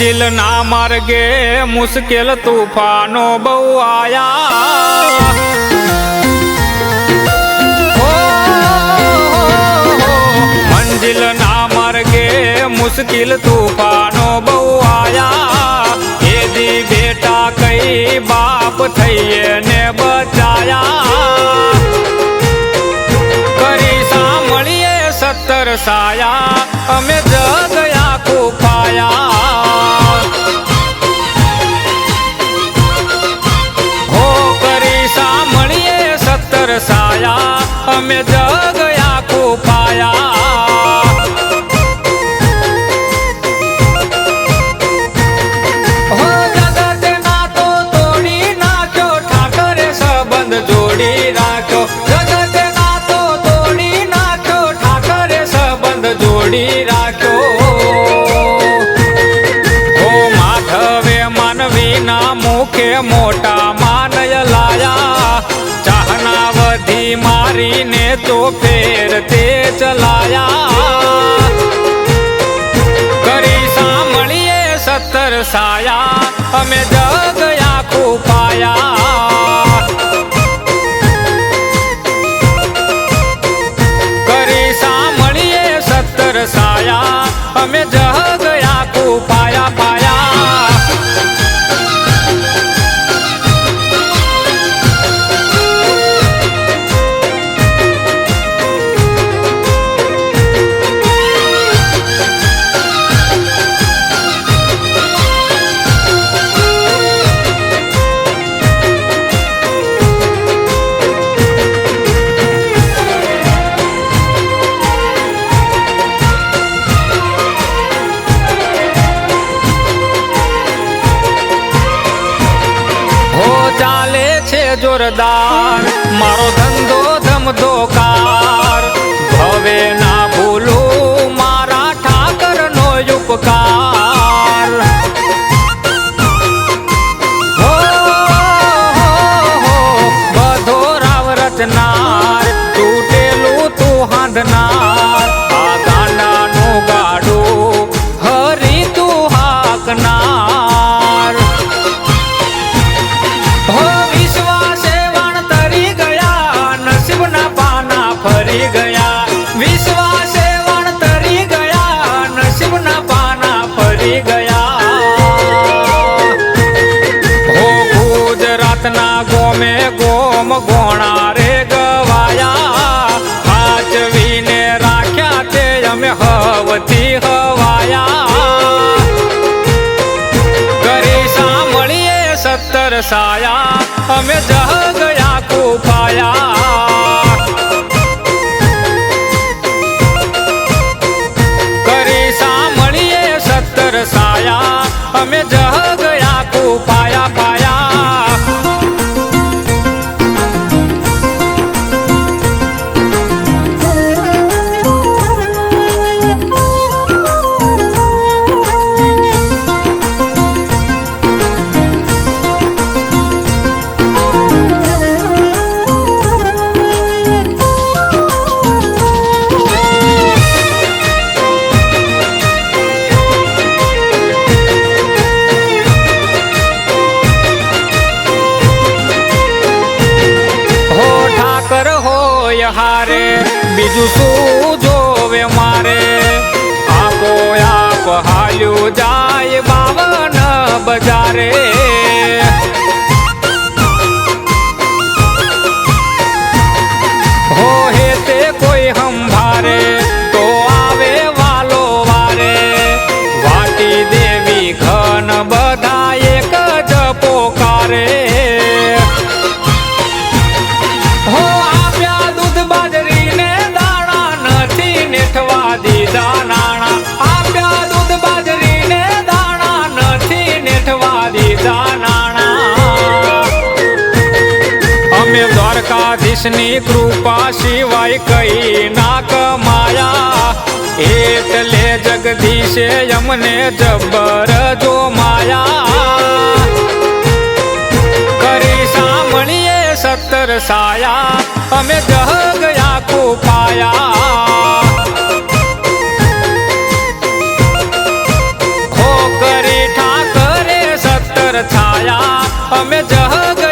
મંજિલ ના માર્ગે મુશ્કેલ તૂફાનો બહુ આયા, મંજિલ ના માર્ગે મુશ્કેલ તૂફાનો બહુ આયા, એ દી બેટા કઈ બાપ થઈએ ને બચાયા, કરી સાંભળીએ 17 સાયા અમે જગ આખું પાયા, હો કરી સાંભળીએ 17 સાયા અમે જગ આખું પાયા, હો જગત ના તો તોડી નાખ્યો ઠાકરે સંબંધ જોડી રાખ્યો, જગત ના તો તોડી નાખ્યો ઠાકરે સંબંધ જોડી રાખ્યો, હો માધવે માનવીના મુખે મોટા માનય લાયા, ચાહના વધી મારીને તો ફેર તે ચલાયા, કરી સાંભળીએ 17 સાયા અમે જગ આખું પાયા, કરી સાંભળીએ 17 સાયા અમે જગ આખું પાયા પાયા, ચાલે છે જોરદાર મારો ધંધો ધમધોકાર, હવે ના ભૂલું મારા ઠાકરનો ઉપકાર, હો બધો રાવ રચનાર તૂટેલું તું હાંધનાર, આ ગાંડાનું ગાડું હરી તું હાકનાર, હો વિશ્વાસે વણતરી ગયા નસીબના પાના ફરી ગયા, વિશ્વાસે વણતરી ગયા નસીબના પાના ફરી ગયા, હો ગુજરાતના ગોમે ગોમ ગોણા રે ગવાયા, સાચવીને રાખ્યા તે અમે હવથી હવાયા, કરી સાંભળીએ 17 સાયા અમે જગ આખું પાયા, કરી સાંભળીએ 17 સાયા અમે જગ આખું પાયા પાયા, હારે બીજું શું જોવે મારે, આપો આપ હાલ્યું જાય 52 બજારે, હો હે તે કોઈ સંભારે તો આવે વાલો વારે, વાટી દેવી ઘન બધા એક જ પોકારે, હો આપ્યા દૂધ બાજરીને દાણા નથી નેઠવા દીધા નાણા, આપ્યા દૂધ બાજરીને દાણા નથી નેઠવા દીધા નાણા, અમે દ્વારકાધીશની કૃપા સિવાય કઈ ના કમાયા, એટલે જગદીશે અમને જબર જો માયા, કરી સાંભળીએ 17 સાયા અમે જગ આખું પાયા, હો કરી અમે જગ